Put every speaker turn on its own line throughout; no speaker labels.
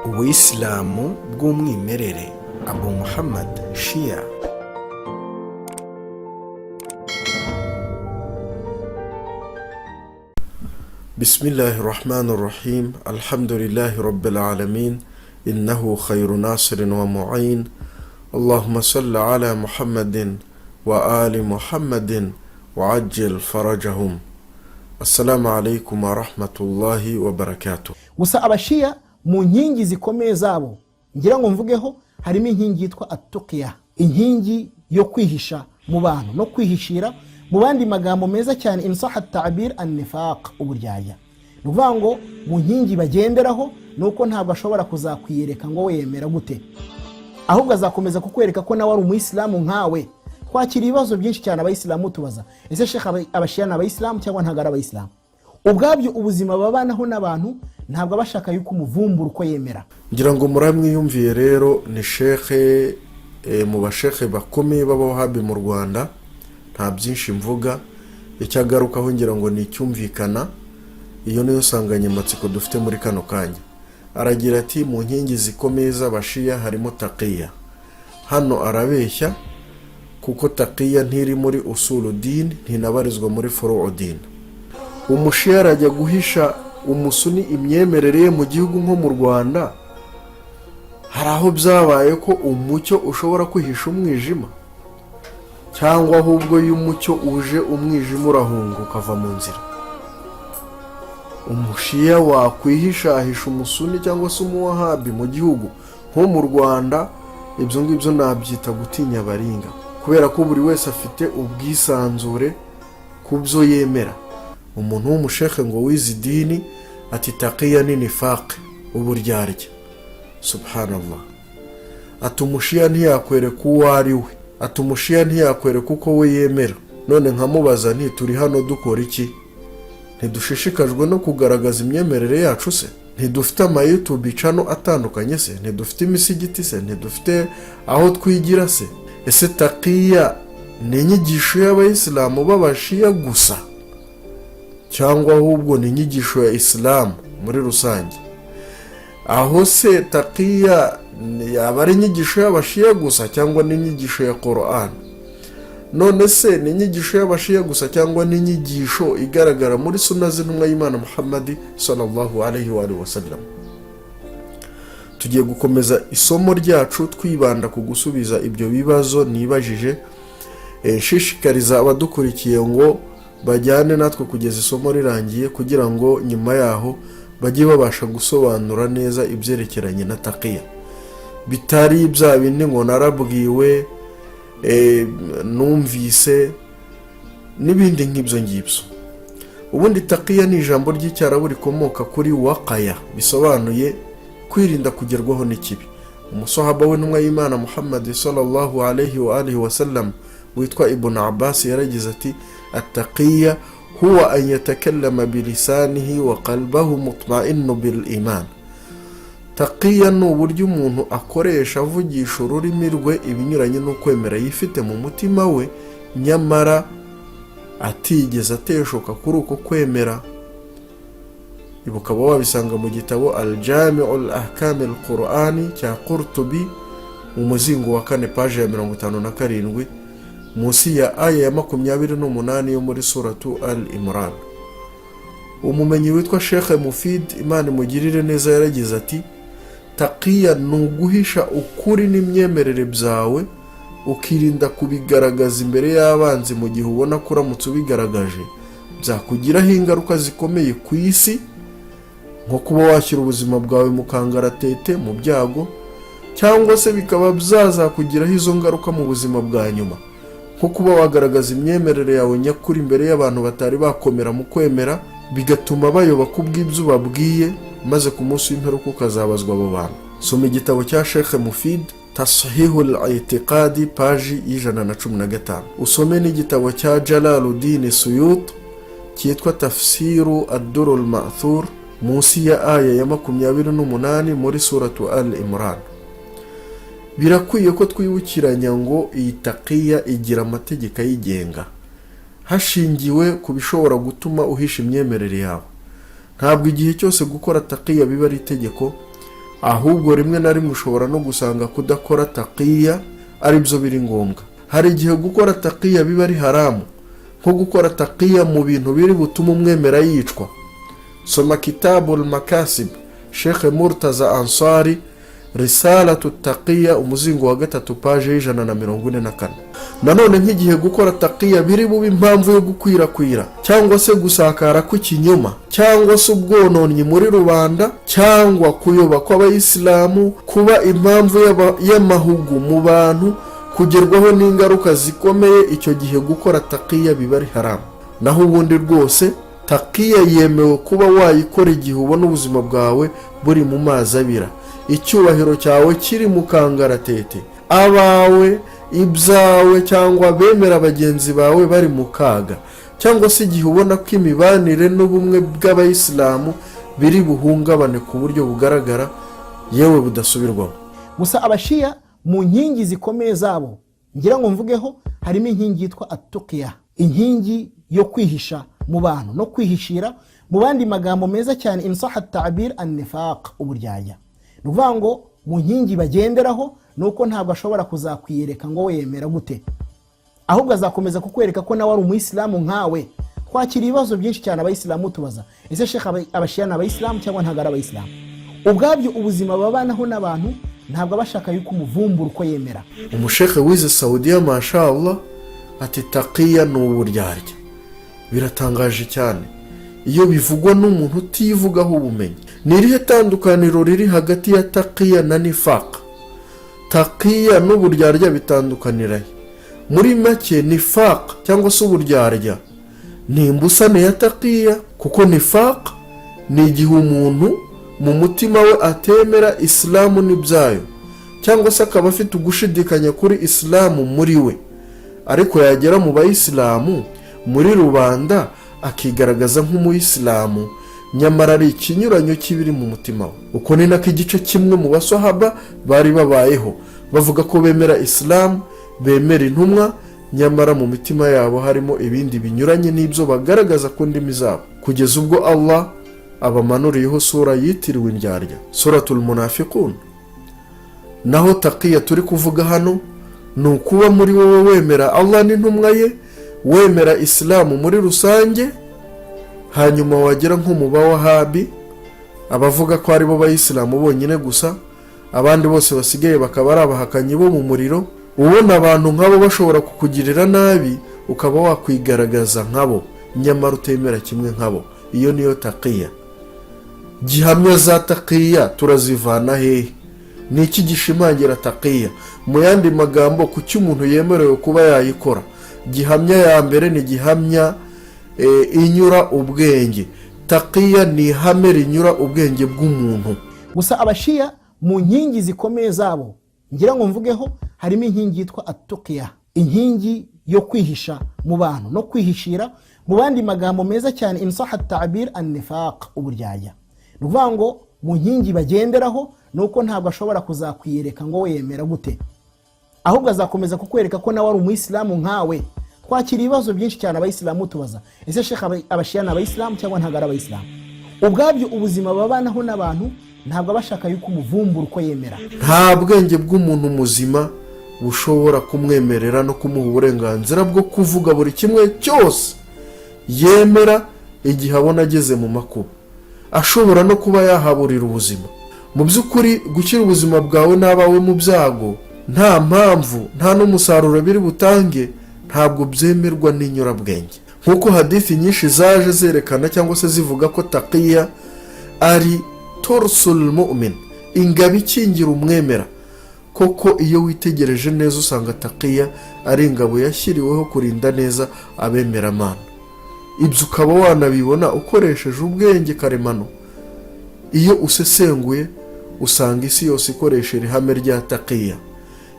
ubuyisilamu bw'umwimerere Abu Muhammad Shia. Bismillahirrahmanirrahim. Alhamdulillahi rabbil alamin. Innahu khayru nasirin wa mu'in. Allahumma salli ala Muhammadin wa ali Muhammadin wa ajil farajahum. Assalamu alaikum wa rahmatullahi wa barakatuh.
Gusa abashia mu nkingi zikomeye zabo ngira ngo mvugeho harimo inkingi yitwa at-tuqya, inkingi yo kwihisha mu bantu no kwihishira mu bandi magambo meza cyane insaha at-ta'bir an-nifaq, uburyarya. Nuvuga ngo mu nkingi bagenderaho nuko ntabwo ashobora kuzakwiyereka ngo wemera gute, ahubwo azakomeza kukwereka ko nawe ari umuyisilamu nkawe. Twakira ibibazo byinshi cyane abayisilamu tubaza, ese Sheikh abashia n'abayisilamu cyangwa ntago ari abayisilamu? Ubwabyo ubuzima babanaho n'abantu ntabwo bashaka yuko umuvumbura uko yemera.
Ngira ngo muramwiyumviye rero ni Sheikh mu bashekhe bakomeye b'abawahabi mu Rwanda. Nta byinshi mvuga, icyagarukaho ngira ngo ni icyumvikana. Iyo niyo nsanganyamatsiko dufite muri kano kanya. Aragira ati mu nkingi zikomeye z'abashia harimo taqiya. Hano arabeshya kuko taqiya ntiri muri usuluddin, ntinabarizwa muri furu'uddin. Umushia arajya guhisha umusuni imyemerere ye mu gihugu nko mu Rwanda. Hari aho byabaye ko umucyo ushobora kwihisha umwijima, cyangwa ahubwo y'umucyo uje umwijima urahunga ukava mu nzira. Umushia wakwihishahisha umusuni cyangwa se umuwahabi mu gihugu nko mu Rwanda, ibyo ngibyo nabyita gutinya baringa, kubera ko buri wese afite ubwisanzure ku byo yemera. Umuntu w'umushekhe ngo wizi dini ati taqiya ni nifaq, uburyarya. Subhanallah. Ati umushia ntiyakwereka uwo ari we, ati umushia ntiyakwereka uko we yemera. None nkamubaza nti turi hano dukora iki? Ntidushishikajwe no kugaragaza imyemerere yacu se? Ntidufite ama YouTube channel atandukanye se? Ntidufite imisigiti se? Ntidufite aho twigira se? Ese taqiya ni inyigisho y'abayisilamu b'abashia gusa, cyangwa ahubwo ni inyigisho ya Islam muri rusange? Aho se taqiya yaba ari inyigisho y'abashia gusa cyangwa ni inyigisho ya Quran? None se ni inyigisho y'abashia gusa cyangwa ni inyigisho igaragara muri sunna z'intumwa y'Imana Muhammad sallallahu alaihi wa sallam? Tugiye gukomeza isomo ryacu twibanda ku gusubiza ibyo bibazo nibajije. Nshishikariza abadukurikiye ngo bajyane natwe kugeza isomo rirangiye, kugira ngo nyuma yaho bajye babasha gusobanura neza ibyerekeranye na taqiya, bitari bya bindi ngo narabwiwe, numvise n'ibindi nk'ibyo ngibyo. Ubundi taqiya ni ijambo ry'icyarabu rikomoka kuri waqaya, bisobanuye kwirinda kugerwaho n'ikibi. Umusahaba w'intumwa y'Imana Muhammad sallallahu alaihi wa sallam witwa Ibn Abbas yaragize ati at-taqiyya huwa an yatakallama bilisanihi wa qalbuhu mutma'innu bil iman. Taqiya ni uburyo umuntu akoresha avugisha ururimi rwe ibinyuranye no kwemera yifite mu mutima we, nyamara atigeze ateshuka kuri uko kwemera. Ibukaba wabisanga mu gitabo Al-Jami'ul Ahkam al-Qur'ani cya Qurtubi mu muzingo wa 4 page ya 57 munsi ya aya ya 28 yo muri suratu Al-Imran. Umumenyi witwa Sheikh Mufid, Imana imugirire neza, yaragize ati taqiya ni uguhisha ukuri n'imyemerere byawe, ukirinda kubigaragaza imbere y'abanzi mu gihe ubona ko uramutse ubigaragaje byakugiraho ingaruka zikomeye ku isi, nko kuba washyira ubuzima bwawe mu kangaratete, mu byago, cyangwa se bikaba byazakugiraho izo ngaruka mu buzima bwa nyuma, nko kuba wagaragaza imyemerere yawe nyakuri imbere y'abantu batari bakomera mu kwemera, bigatuma bayoba kubw'ibyo babwiye, maze ku munsi w'imperuka ukazabazwa abo bantu. Soma igitabo cya Sheikh Mufid Tasihihul I'tiqadi page 115. Usome n'igitabo cya Jalaluddin Suyuti cyitwa Tafsiru ad-Durrul Ma'thur munsi ya aya ya 28 muri suratu Al-Imran. Birakwiye ko twibukiranya ngo iyi taqiya igira amategeko yigenga, hashingiwe ku bishobora gutuma uhisha imyemerere yawe. Ntabwo igihe cyose gukora taqiya biba ari itegeko, ahubwo rimwe na rimwe ushobora no gusanga kudakora taqiya ari byo biri ngombwa. Hari igihe gukora taqiya biba ari haramu, nko gukora taqiya mu bintu biri butuma umwemera yicwa. Soma kitabul makasib Sheikh Murtaza Ansari, risalatu taqiya, umuzingo wa 3 page 144. Nanone nk'igihe gukora taqiya biri bube impamvu yo gukwirakwira cyangwa se gusakara kw'ikinyoma cyangwa se ubwononyi muri rubanda cyangwa kuyoba kw'abayisilamu, kuba impamvu y'amahugu mu bantu, kugerwaho n'ingaruka zikomeye, icyo gihe gukora taqiya biba ari haramu. Naho ubundi rwose taqiya yemewe kuba wayikora igihe ubona ubuzima bwawe buri mu mazi abira, icyubahiro cyawe kiri mu kangaratete, abawe, ibyawe cyangwa bemera bagenzi bawe bari mu kaga, cyangwa se igihe ubona ko imibanire n'ubumwe bw'abayisilamu biri buhungabane ku buryo bugaragara yewe budasubirwaho.
Gusa abashiya mu nkingi zikomeye zabo ngira ngo mvugeho harimo inkingi yitwa at-tuqya, inkingi yo kwihisha mu bantu no kwihishira, mu bandi magambo meza cyane insaha at-ta'bir an-nifaq, uburyarya. Nuvuga ngo mu nkingi bagenderaho nuko ntabwo ashobora kuzakwiyereka ngo wemera gute, ahubwo azakomeza kukwereka ko nawe ari umuyisilamu nkawe. Twakira ibibazo byinshi cyane abayisilamu tubaza, ese Sheikh abashiya ni abayisilamu cyangwa ntabwo ari abayisilamu? Ubwabyo ubuzima babanaho n'abantu ntabwo bashaka yuko umuvumbura uko yemera.
Umushekhe wize Saudiya mashallah ati taqiya ni uburyarya. Biratangaje cyane iyo bivugwa n'umuntu utivugaho ubumenyi. Ni irihe tandukaniro riri hagati ya taqiya na nifaq? Taqiya n'uburyarya bitandukanira. Muri make nifaq cyangwa se uburyarya ni imbusane ya taqiya, kuko nifaq ni igihe umuntu mu mutima we atemera islamu n'ibyayo, cyangwa se akaba afite ugushidikanya kuri islamu muri we, ariko yagera mu bayisilamu muri rubanda akigaragaza nk'umuyisilamu, nyamara ari ikinyuranyo kibiri mu mutima we. Uko ni nako igice kimwe mu basahaba bari babayeho, bavuga ko bemera islamu, bemera intumwa, nyamara mu mitima yabo harimo ibindi binyuranye n'ibyo bagaragaza ku ndimi zabo, kugeza ubwo Allah abamanuriyeho sura yitiriwe indyarya, suratul munafiqun. Naho taqiya turi kuvuga hano ni ukuba muri wowe wemera Allah n'intumwa ye, wemera islamu muri rusange, hanyuma wagera nko mu bawahabi, abavuga ko ari bo bayisilamu bonyine gusa, abandi bose basigaye bakaba ari abahakanyi bo mu muriro. Ubona abantu nk'abo bashobora kukugirira nabi, ukaba wakwigaragaza nk'abo, nyamara utemera kimwe nk'abo. Iyo niyo taqiya. Gihamya za taqiya turazivana hehe? Ni iki gishimangira taqiya? Mu yandi magambo, kuki umuntu yemerewe kuba yayikora? Gihamya ya mbere ni gihamya inyura ubwenge. Taqiya ni ihame rinyura ubwenge bw'umuntu.
Gusa abashiya mu nkingi zikomeye zabo ngira ngo mvugeho harimo inkingi yitwa at-tuqya, inkingi yo kwihisha mu bantu no kwihishira, mu bandi magambo meza cyane insaha at-ta'bir an-nifaq, uburyarya. Nuvuga ngo mu nkingi bagenderaho nuko ntabwo ashobora kuzakwiyereka ngo wemera gute, ahubwo azakomeza kukwereka ko nawe ari umuyisilamu nkawe. Twakira ibibazo byinshi cyane abayisilamu tubaza, ese Sheikh abashiya ni abayisilamu cyangwa ntabwo ari abayisilamu? Ubwabyo ubuzima babanaho n'abantu ntabwo bashaka yuko umuvumbura uko yemera.
Nta bwenge bw'umuntu muzima bushobora kumwemerera no kumuha uburenganzira bwo kuvuga buri kimwe cyose yemera igihe abona ageze mu makuba. Ashobora no kuba yahaburira ubuzima. Mu by'ukuri gukira ubuzima bwawe n'abawe mu byago nta mpamvu, nta n'umusaruro biri butange, ntabwo byemerwa n'inyurabwenge. Nk'uko hadithi nyinshi zaje zerekana cyangwa se zivuga ko taqiya ari torsul mu'min, ingabo ikingira umwemera. Koko iyo witegereje neza usanga taqiya ari ingabo yashyiriweho kurinda neza abemera Imana. Ibyo ukaba wanabibona ukoresheje ubwenge karemano. Iyo usesenguye usanga isi yose ikoresheje ihame rya taqiya.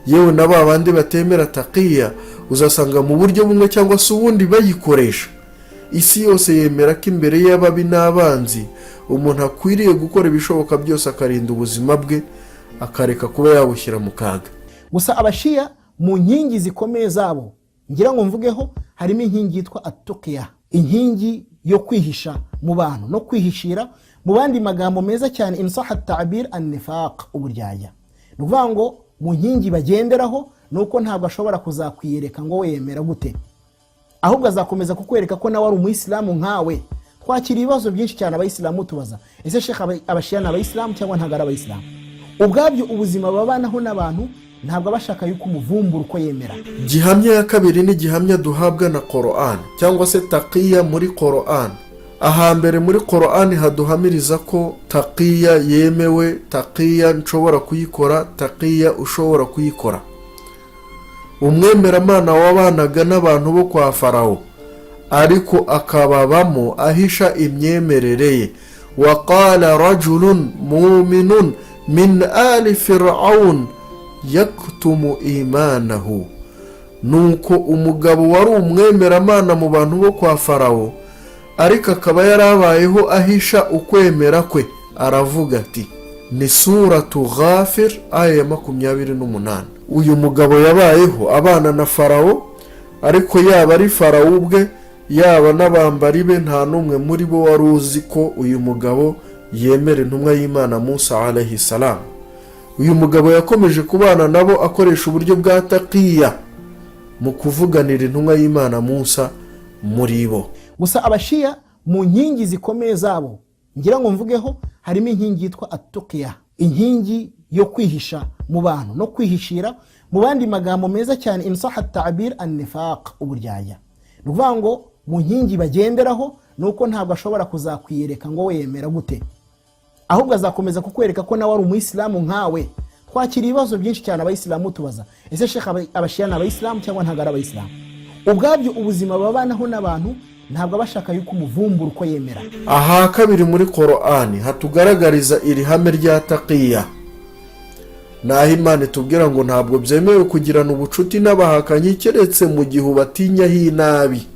Yewe na babandi batemera taqiya uzasanga mu buryo bumwe cyangwa se ubundi bayikoresha. Isi yose yemera ko imbere y'ababi n'abanzi umuntu akwiriye gukora ibishoboka byose akarinda ubuzima bwe, akareka kuba yabushyira mu kaga.
Gusa abashiya mu nkingi zikomeye zabo ngira ngo mvugeho harimo inkingi yitwa at-tuqya, inkingi yo kwihisha mu bantu no kwihishira, mu bandi magambo meza cyane insaha ta'bir an-nifaq, uburyarya. Ni ukuvuga ngo mu nkingi bagenderaho nuko ntabwo ashobora kuzakwiyereka ngo wemera gute, ahubwo azakomeza kukwereka ko nawe ari umuyisilamu nkawe. Twakira ibibazo byinshi cyane abayisilamu tubaza, ese shekha abashiya ni abayisilamu cyangwa ntabwo ari abayisilamu? Ubwabyo ubuzima babanaho n'abantu ntabwo abashaka yuko umuvumbura uko yemera.
Gihamya ya kabiri ni gihamya duhabwa na Qur'an cyangwa se taqiya muri Qur'an. Ahambere muri Qur'an haduhamiriza ko taqiya yemewe, taqiya nshobora kuyikora, taqiya ushobora kuyikora. Umwemeramana wabanaga n'abantu bo kwa Farawo ariko akababamo ahisha imyemerere ye. Waqala rajulun mu'minun min ali fir'aun yaktumu imanahu. Nuko umugabo wari umwemeramana mu bantu bo kwa Farawo ariko akaba yarabayeho ahisha ukwemera kwe, aravuga ati, ni suratu Ghafir aya ya 28. Uyu mugabo yabayeho abana na Farawo, ariko yaba ari Farawo ubwe yaba n'abambari be nta numwe muri bo wari uzi ko uyu mugabo yemera intumwa y'Imana Musa alayhi salam. Uyu mugabo yakomeje kubana nabo akoresha uburyo bwa taqiya mu kuvuganira intumwa y'Imana Musa muri bo.
Gusa abashiya mu nkingi zikomeye zabo ngira ngo mvugeho harimo inkingi yitwa at-tuqiya, inkingi yo kwihisha mu bantu no kwihishira, mu bandi magambo meza cyane insaha ta'bir an-nifaq, uburyarya. Ni ukuvuga ngo mu nkingi bagenderaho nuko ntabwo ashobora kuzakwiyereka ngo wemera gute, ahubwo azakomeza kukwereka ko nawe ari umuyisilamu nkawe. Twakira ibibazo byinshi cyane abayisilamu tubaza, ese shekha abashiya ni abayisilamu cyangwa ntabwo ari abayisilamu? Ubwabyo ubuzima babanaho n'abantu ntabwo abashaka yuko umuvumbura uko yemera.
Aha kabiri muri Qur'ani hatugaragariza iri hame rya taqiya. Naho Imana itubwira ngo ntabwo byemewe kugirana ubucuti n'abahakanyi keretse mu gihe ubatinyaho inabi,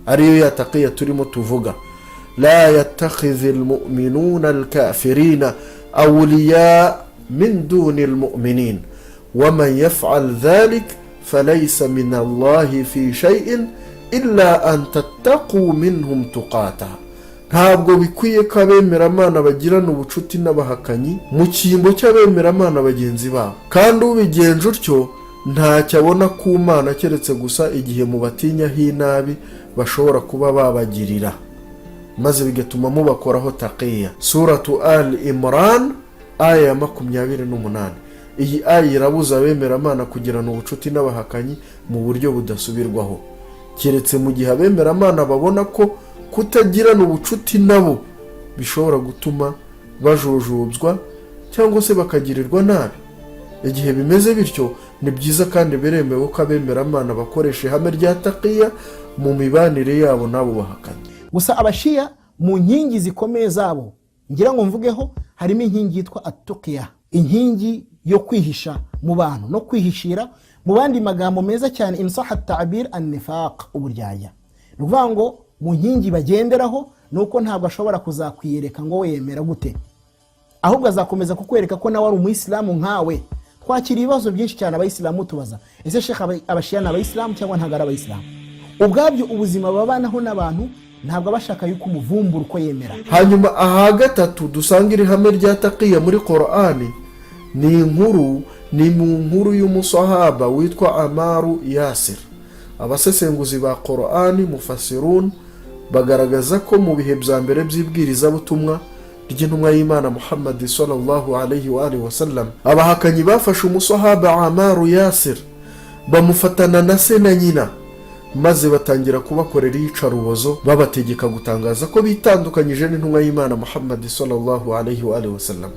ariyo ya taqiya turimo tuvuga. La yattakhidhul mu'minuna al-kafirina awliya min dunil mu'minin wa man yaf'al dhalik falaysa min Allahi fi shay'in illa an tattaqu minhum tuqata. Ntabwo bikwiye ko abemeramana bagirana ubucuti n'abahakanyi mu cyimbo cy'abemeramana bagenzi babo, kandi ubigenje utyo ntacyo abona ku Mana keretse gusa igihe mu batinyaho inabi bashobora kuba babagirira, maze bigatuma mubakoraho taqiya. Suratu Al-Imran aya ya 28. Iyi aya irabuza abemeramana kugirana ubucuti n'abahakanyi mu buryo budasubirwaho, keretse mu gihe abemeramana babona ko kutagirana ubucuti nabo bishobora gutuma bajujubzwa cyangwa se bakagirirwa nabi. Igihe bimeze bityo ni byiza kandi biremewe ko abemeramana bakoresha ihame rya taqiya mu mibanire yabo nabo bahakanye.
Gusa abashiya mu nkingi zikomeye zabo ngira ngo mvugeho harimo inkingi yitwa at-tuqiya, inkingi yo kwihisha mu bantu no kwihishira, mu bandi magambo meza cyane insaha ta'bir an-nifaq, uburyarya. Ni ukuvuga ngo mu nkingi bagenderaho nuko ntabwo ashobora kuzakwiyereka ngo wemera gute, ahubwo azakomeza kukwereka ko nawe ari umuyisilamu nkawe. Twakira ibibazo byinshi cyane abayisilamu tubaza, ese shekha abashiya ni abayisilamu cyangwa ntabwo ari abayisilamu? Ubwabyo ubuzima babanaho n'abantu ntabwo abashaka yuko umuvumbura uko yemera.
Hanyuma aha gatatu dusanga iri hame rya taqiya muri Qur'ani ni mu nkuru y'umusahaba witwa Amaru Yasir. Abasesenguzi ba Qur'ani mufassirun bagaragaza ko mu bihe bya mbere by'ibwiriza butumwa ry'intumwa y'Imana Muhammad sallallahu alayhi wa alihi wasallam, abahakanyi bafashe umusahaba Amaru Yasir bamufatana na se na nyina, maze batangira kubakorera iyicarubozo babategeka gutangaza ko bitandukanyije n'intumwa y'Imana Muhammad sallallahu alayhi wa alihi wasallam.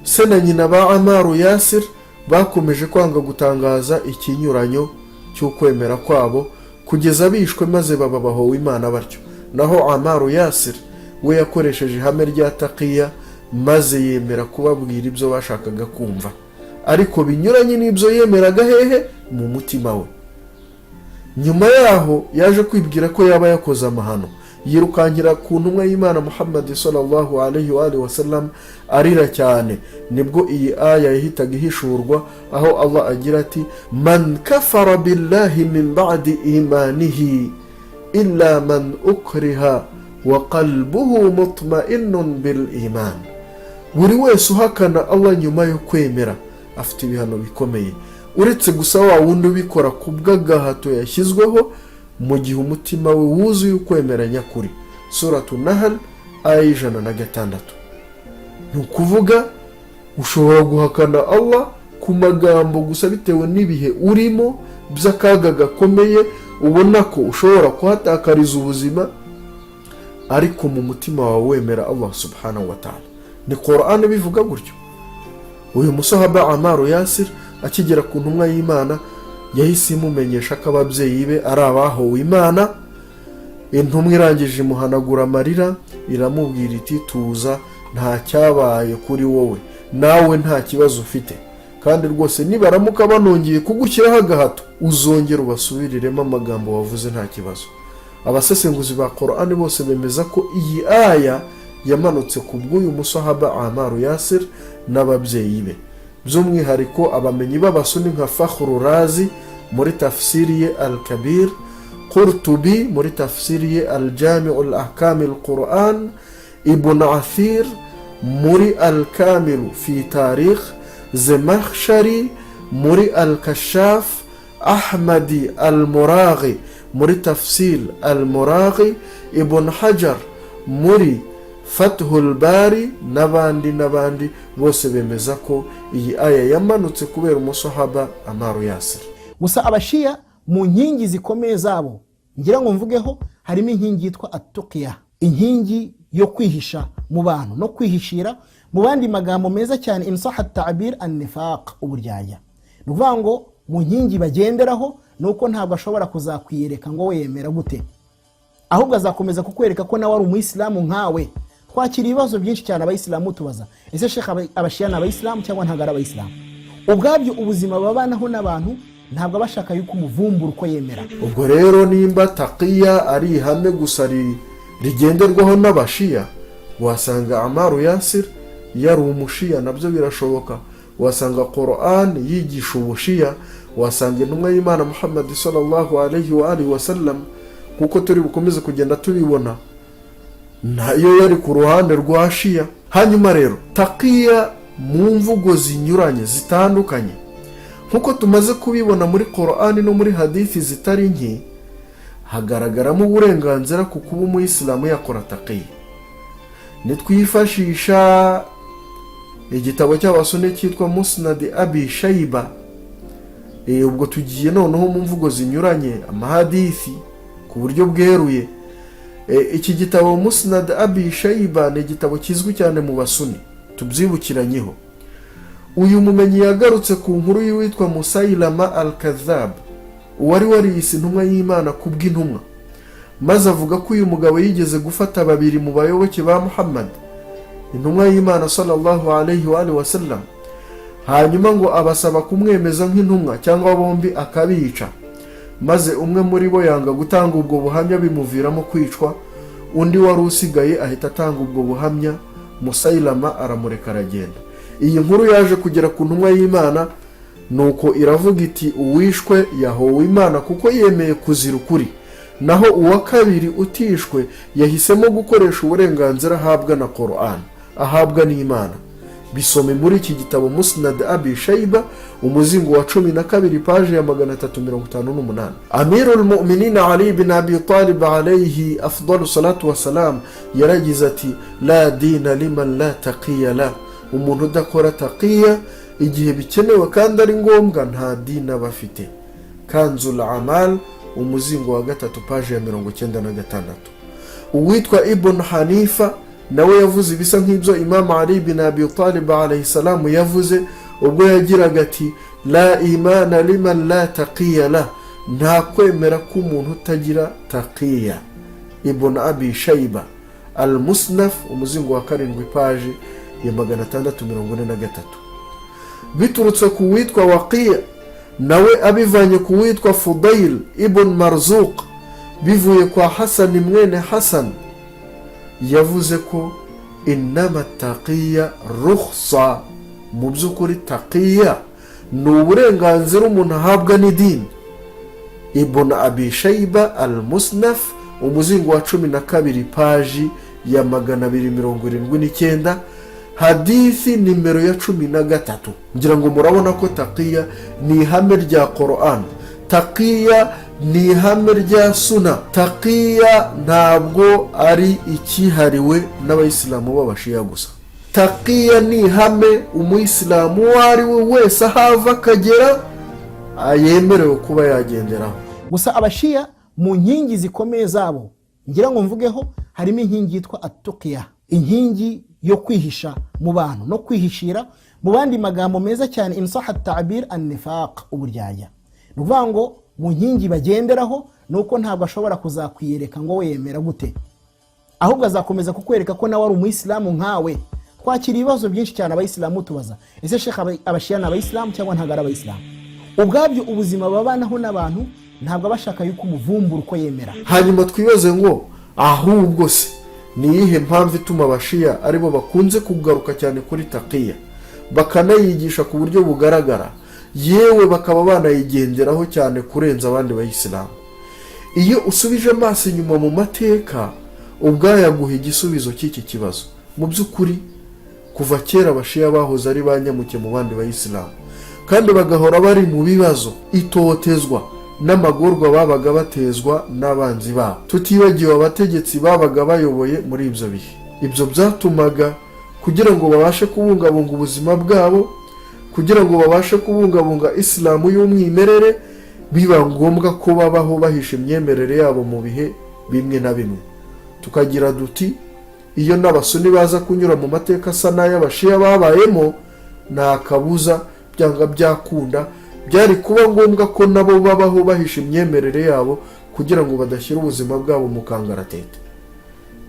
Se na nyina ba Amaru Yasir bakomeje kwanga gutangaza ikinyuranyo cy'ukwemera kwabo kugeza bishwe, maze baba bahowe Imana batyo. Naho Amaru Yasir we yakoresheje ihame rya taqiya maze yemera kubabwira ibyo bashakaga kumva, ariko binyuranye n'ibyo yemeraga hehe mu mutima we. Nyuma yaho yaje kwibwira ko yaba yakoze amahano, yirukankira ku ntumwa y'Imana Muhammad sallallahu alayhi wa alihi wasallam arira cyane. Nibwo iyi aya yahitaga ihishurwa aho Allah agira ati, man kafara billahi min ba'di imanihi illa man ukriha wa qalbuhu mutma'innun bil iman. buri wese uhakana Allah nyuma yo kwemera afite ibihano bikomeye, uretse gusa wa wundi ubikora ku bw'agahato yashyizweho mu gihe umutima we wuzuye ukwemera nyakuri. Suratu Nahl aya 106. ni ukuvuga ushobora guhakana Allah ku magambo gusa bitewe n'ibihe urimo by'akaga gakomeye, ubona ko ushobora kuhatakariza ubuzima, ariko mu mutima wawe wemera Allah subhanahu wa ta'ala. ni Qur'an bivuga gutyo. uyu musahaba Ammar Yasir akigera ku ntumwa y'Imana yahise imumenyesha ko ababyeyi be ari abahowe Imana. intumwa irangije imuhanagura amarira, iramubwira iti tuza, nta cyabaye kuri wowe, nawe nta kibazo ufite, kandi rwose nibaramuka banongeye kugushyiraho agahato uzongera ubasubiriremo amagambo wavuze nta kibazo. abasesenguzi ba Qur'an bose bemeza ko iyi aya yamanutse ku bw'uyu musahaba Ammar Yasir n'ababyeyi be. by'umwihariko abamenyi b'abasuni nka Fakhrur Razi muri tafsiri ye Al-Kabir, Qurtubi muri tafsiri ye Al-Jami' al-Ahkam al-Qur'an, Ibn Athir muri Al-Kamil fi Tarikh, Zamakhshari muri Al-Kashaf, Ahmadi al-Muraghi muri tafsir Al-Muraghi, Ibn Hajar muri Fathul Bari n'abandi bose bemeza ko iyi aya yamanutse kubera umusahaba Ammar Yasir.
gusa abashiya mu nkingi zikomeye zabo ngira ngo mvugeho harimo inkingi yitwa at-tuqya, inkingi yo kwihisha mu bantu no kwihishira, mu bandi magambo meza cyane insaha at-ta'bir an-nifaq, uburyarya. ni ukuvuga ngo mu nkingi bagenderaho nuko ntabwo ashobora kuzakwiyereka ngo wemera gute, ahubwo azakomeza kukwereka ko nawe ari umuyisilamu nkawe. twakira ibibazo byinshi cyane abayisilamu tubaza, ese shekha abashiya ni abayisilamu cyangwa ntabwo ari abayisilamu? ubwabyo ubuzima babanaho n'abantu ntabwo bashaka yuko umuvumbura uko yemera.
ubwo rero nimba taqiya ari ihame gusa rigenderwaho n'abashiya, wasanga Ammar Yasir yari umushiya, nabyo birashoboka. wasanga Qur'an yigisha ubushiya, wasanga intumwa y'Imana Muhammad sallallahu alayhi wa alihi wasallam, kuko turi bukomeze kugenda tubibona, nayo yari ku ruhande rwa shiya. hanyuma rero taqiya mu mvugo zinyuranye zitandukanye, nkuko tumaze kubibona muri Qur'an no muri hadithi zitari nke, hagaragaramo uburenganzira ku kuba umuyisilamu yakora taqiya. nitwifashisha igitabo cy'abasuni cyitwa Musnad Abi Shayba, ubwo tugiye noneho mu mvugo zinyuranye, amahadithi ku buryo bweruye. iki gitabo Musnad Abi Shayba ni igitabo kizwi cyane mu basuni, tubyibukiranyeho. uyu mumenyi yagarutse ku nkuru y'uwitwa Musailama al-Kadhab, uwari wariyise intumwa y'Imana ku bw'intumwa, maze avuga ko uyu mugabo yigeze gufata babiri mu bayoboke ba Muhammad intumwa y'Imana sallallahu alayhi wa sallam, hanyuma ngo abasaba kumwemeza nk'intumwa cyangwa bombi akabica, maze umwe muri bo yanga gutanga ubwo buhamya bimuviramo kwicwa, undi wari usigaye ahita atanga ubwo buhamya, Musailama aramureka aragenda. iyi nkuru yaje kugera ku ntumwa y'Imana, nuko iravuga iti uwishwe yahowe Imana kuko yemeye kuzira ukuri, naho uwa kabiri utishwe yahisemo gukoresha uburenganzira ahabwa na Qur'an, ahabwa n'Imana. bisome muri iki gitabo Musnad Abi Shayba, umuzingo wa 12, paje ya 358. Amirul Mu'minin Ali bin Abi Talib alayhi afdalu salatu wassalam yaragize ati la dina liman la taqiya la, umuntu udakora taqiya igihe bikenewe kandi ari ngombwa nta dina bafite. Kanzul Amal, umuzingo wa 3, paje ya 96. uwitwa Ibn Hanifa nawe yavuze ibisa nk'ibyo Imam Ali bin Abi Talib alayhi salam yavuze ubwo yagiraga ati la imana liman la taqiya la, nta kwemera ko umuntu utagira taqiya. Ibn Abi Shayba al-Musnaf, umuzingo wa 7, paje ya 643. biturutse ku witwa Waqi', nawe abivanye ku witwa Fudail ibn Marzuq, bivuye kwa Hasan mwene Hasan, yavuze ko inama taqiya rukhsa, mu by'ukuri taqiya ni uburenganzira umuntu ahabwa n'idini. Ibn Abi Shayba al-Musnaf, umuzingo wa 12 paji ya 279, hadithi nimero ya 13. ngira ngo murabona ko taqiya ni ihame rya Qur'an, taqiya ni ihame rya Sunna. Taqiya ntabwo ari ikihariwe n'abayisilamu b'abashiya gusa. Taqiya ni ihame umuyisilamu uwo ari we wese ahava akagera ayemerewe kuba yagenderaho.
Gusa abashiya mu nkingi zikomeye zabo ngira ngo mvugeho harimo inkingi yitwa at-tuqya, inkingi yo kwihisha mu bantu no kwihishira, mu bandi magambo meza cyane insaha at-ta'bir an-nifaq, uburyarya. Ni ukuvuga ngo mu nkingi bagenderaho nuko ntabwo ashobora kuzakwiyereka ngo wemera gute, ahubwo azakomeza kukwereka ko nawe ari umuyisilamu nkawe. Twakira ibibazo byinshi cyane abayisilamu tubaza, ese Sheikh abashiya n'abayisilamu cyangwa ntabwo ari abayisilamu? Ubwabyo ubuzima babanaho n'abantu ntabwo abashaka yuko umuvumbura uko yemera.
Hanyuma twibaze ngo ahubwo se ni iyihe mpamvu ituma abashiya aribo bakunze kugaruka cyane kuri taqiya, bakanayigisha ku buryo bugaragara, yewe bakaba banayigenderaho cyane kurenza abandi bayisilamu? Iyo usubije amaso inyuma mu mateka ubwayaguha igisubizo cy'iki kibazo. Mu by'ukuri kuva kera abashiya bahoze ari banyamuke mu bandi bayisilamu, kandi bagahora bari mu bibazo, itotezwa n'amagorwa babaga batezwa n'abanzi babo, tutibagiwe abategetsi babaga bayoboye muri ibyo bihe. Ibyo byatumaga kugira ngo babashe kubungabunga ubuzima bwabo, kugira ngo babashe kubungabunga isilamu y'umwimerere, biba ngombwa ko babaho bahisha imyemerere yabo mu bihe bimwe na bimwe. Tukagira duti iyo n'abasuni baza kunyura mu mateka asa n'ay'abashiya babayemo, nta kabuza byanga byakunda byari kuba ngombwa ko nabo babaho bahisha imyemerere yabo kugira ngo badashyira ubuzima bwabo mu kangaratete.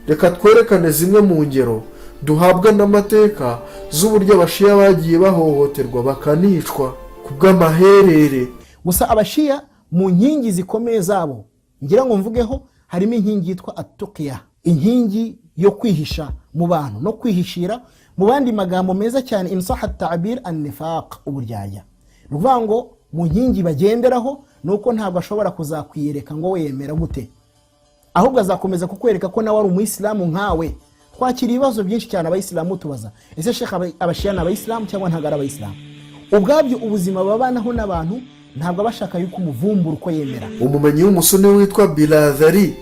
Reka twerekane zimwe mu ngero duhabwa n'amateka z'uburyo abashiya bagiye bahohoterwa bakanicwa ku bw'amaherere.
Gusa abashiya mu nkingi zikomeye zabo ngira ngo mvugeho harimo inkingi yitwa at-tuqya, inkingi yo kwihisha mu bantu no kwihishira, mu bandi magambo meza cyane insaha at-ta'bir an-nifaq, uburyarya. Ni ukuvuga ngo mu nkingi bagenderaho nuko ntabwo ashobora kuzakwiyereka ngo wemera gute, ahubwo azakomeza kukwereka ko nawe ari umuyisilamu nkawe. Twakira ibibazo byinshi cyane abayisilamu tubaza, ese Sheikh abashiya n'abayisilamu cyangwa ntabwo ari abayisilamu? Ubwabyo ubuzima babanaho n'abantu ntabwo abashaka yuko umuvumbura uko yemera.
Umumenyi w'umusuni witwa Biladhari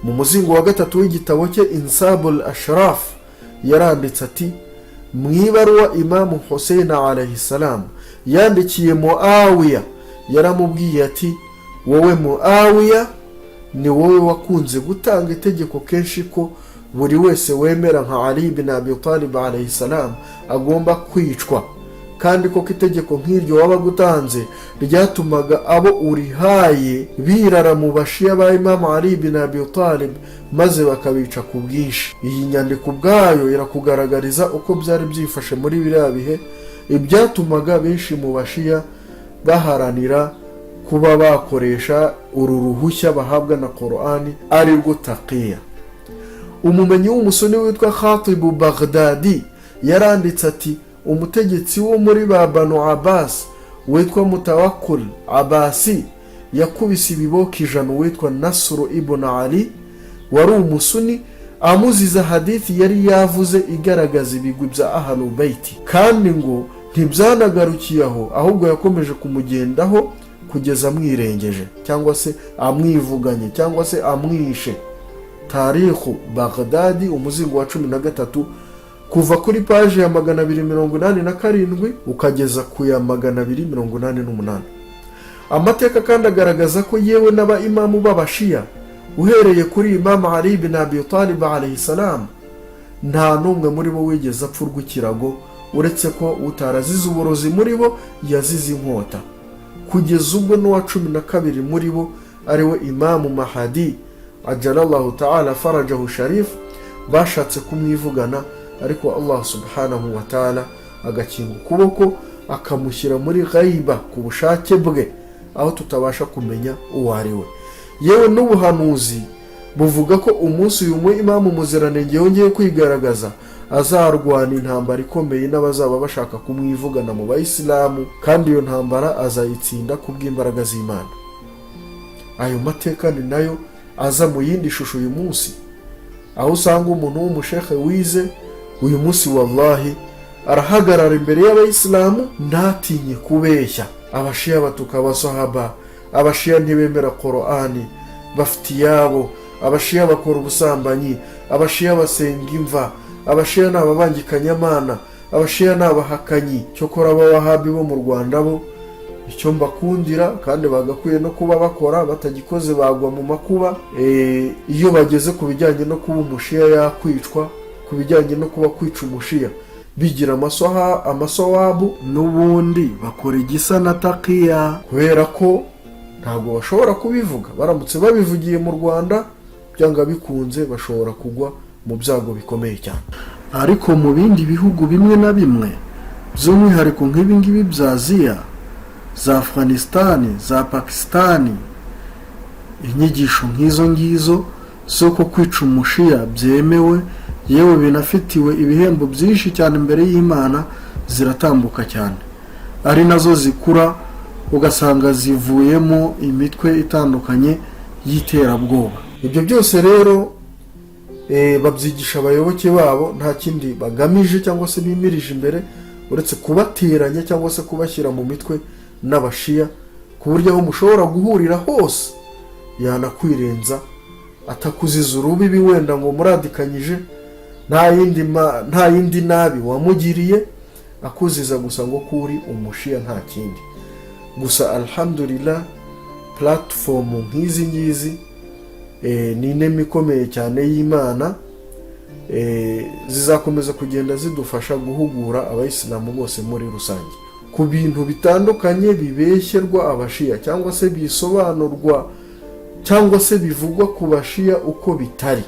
mu muzingo wa 3 w'igitabo cye Insabul Ashraf yaranditse ati, mu ibaruwa Imam Hussein alayhi salam yandikiye Muawiya, yaramubwiye ati, wowe Muawiya, ni wowe wakunze gutanga itegeko kenshi ko buri wese wemera nka Ali ibn Abi Talib alayhi salam agomba kwicwa, kandi ko itegeko nk'iryo waba gutanze ryatumaga abo urihaye birara mu bashiya ba Imam Ali ibn Abi Talib maze bakabica ku bwinshi. Iyi nyandiko ubwayo irakugaragariza uko byari byifashe muri biriya bihe, ibyatumaga benshi mu bashiya baharanira kuba bakoresha uru ruhushya bahabwa na Qur'ani ari rwo taqiya. Umumenyi w'umusuni witwa Khatib Baghdadi yaranditse ati, umutegetsi wo muri ba Banu Abbas witwa Mutawakkil Abasi yakubise ibiboko 100 witwa Nasr ibn Ali wari umusuni, amuziza hadithi yari yavuze igaragaza ibigwi bya Ahlul Baiti, kandi ngo ntibyanagarukiye aho, ahubwo yakomeje kumugendaho kugeza amwirengeje cyangwa se amwivuganye cyangwa se amwishe. Tarikhu Baghdadi umuzingo wa 13 kuva kuri paji ya 287 ukageza ku ya 288. Amateka kandi agaragaza ko yewe n'aba imamu b'abashiya uhereye kuri Imam Ali ibn Abi Talib alayhi salam nta numwe muri bo wigeze apfurwa ikirago, uretse ko utarazize uburozi muri bo yazize inkota, kugeza ubwo n'uwa 12 muri bo ariwe Imam Mahdi ajalallahu ta'ala farajahu sharif bashatse kumwivugana, ariko Allah subhanahu wa ta'ala agakinga ukuboko akamushyira muri ghaiba ku bushake bwe, aho tutabasha kumenya uwo ari we. Yewe n'ubuhanuzi buvuga ko umunsi uyu mu Imamu Muziranenge yongeye kwigaragaza azarwana intambara ikomeye n'abazaba bashaka kumwivugana mu bayisilamu, kandi iyo ntambara azayitsinda ku bw'imbaraga z'Imana. Ayo mateka ni nayo aza mu yindi shusho uyu munsi, aho usanga umuntu w'umushekhe wize uyu munsi wallahi arahagarara imbere y'abayisilamu ntatinye kubeshya. Abashiya batuka abasahaba, abashiya ntibemera Qur'ani, bafite iyabo, abashiya bakora ubusambanyi, abashiya basenga imva, abashiya ni ababangikanyamana, abashiya ni abahakanyi. Cyokora abawahabi bo mu Rwanda bo icyo mbakundira, kandi bagakwiye no kuba bakora, batagikoze bagwa mu makuba. Iyo bageze ku bijyanye no kuba umushiya yakwicwa, ku bijyanye no kuba kwica umushiya, bigira amasawabu n'ubundi bakora igisa na taqiya, kubera ko ntabwo bashobora kubivuga. Baramutse babivugiye mu Rwanda byanga bikunze bashobora kugwa mu byago bikomeye cyane. Ariko mu bindi bihugu bimwe na bimwe, by'umwihariko nk'ibingibi bya Aziya, za Afghanistan, za Pakistan, inyigisho nk'izo ngizo z'uko kwica umushiya byemewe, yewe binafitiwe ibihembo byinshi cyane imbere y'Imana, ziratambuka cyane, ari nazo zikura ugasanga zivuyemo imitwe itandukanye y'iterabwoba. Ibyo byose rero babyigisha abayoboke babo, nta kindi bagamije cyangwa se bimirije imbere uretse kubateranya cyangwa se kubashyira mu mitwe n'abashiya, ku buryo aho mushobora guhurira hose yanakwirenza, atakuziza urubibi wenda ngo muradikanyije, nta yindi nabi wamugiriye, akuziza gusa ngo kuri umushiya, nta kindi. Gusa alhamdulillah platform nk'izi ngizi ni inema ikomeye cyane y'Imana, zizakomeza kugenda zidufasha guhugura abayisilamu bose muri rusange ku bintu bitandukanye bibeshyerwa abashiya, cyangwa se bisobanurwa cyangwa se bivugwa ku bashiya uko bitari.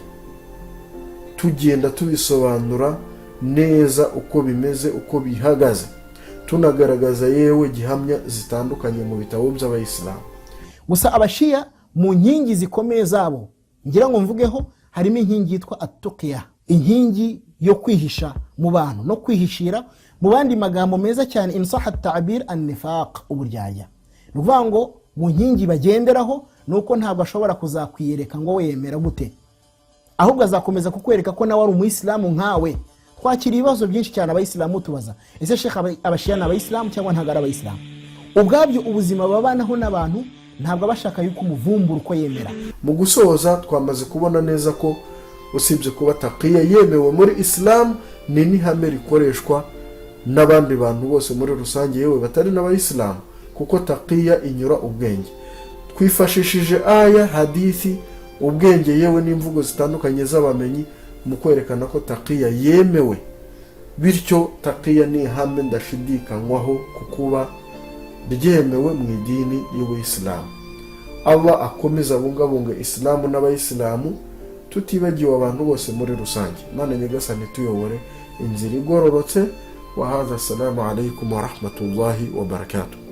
Tugenda tubisobanura neza uko bimeze, uko bihagaze, tunagaragaza yewe gihamya zitandukanye mu bitabo by'abayisilamu.
Gusa abashiya mu nkingi zikomeye zabo ngira ngo mvugeho harimo inkingi yitwa at-tuqya, inkingi yo kwihisha mu bantu no kwihishira, mu bandi magambo meza cyane insaha at-ta'bir an-nifaq, uburyarya. Ni ukuvuga ngo mu nkingi bagenderaho nuko ntabwo ashobora kuzakwiyereka ngo wemera gute, ahubwo azakomeza kukwereka ko nawe ari umuyisilamu nkawe. Twakira ibibazo byinshi cyane abayisilamu tubaza, ese shekha abashiya ni abayisilamu cyangwa ntabwo ari abayisilamu? Ubwabyo ubuzima babanaho n'abantu ntabwo bashaka yuko umuvumbura uko yemera.
Mu gusoza twamaze kubona neza ko usibye kuba taqiya yemewe muri Islam, ni n'ihame rikoreshwa n'abandi bantu bose muri rusange yewe batari n'abayisilamu, kuko taqiya inyura ubwenge. Twifashishije aya, hadithi, ubwenge yewe n'imvugo zitandukanye z'abamenyi mu kwerekana ko taqiya yemewe. Bityo taqiya ni ihame ndashidikanywaho kukuba ryemewe mu idini y'Ubuyisilamu. Allah akomeza abungabunga Islamu n'abayisilamu, tutibagiwe abantu bose muri rusange. Imana nyagasani tuyobore inzira igororotse. Wa hadha, assalamu alaykum wa rahmatullahi wa barakatuh.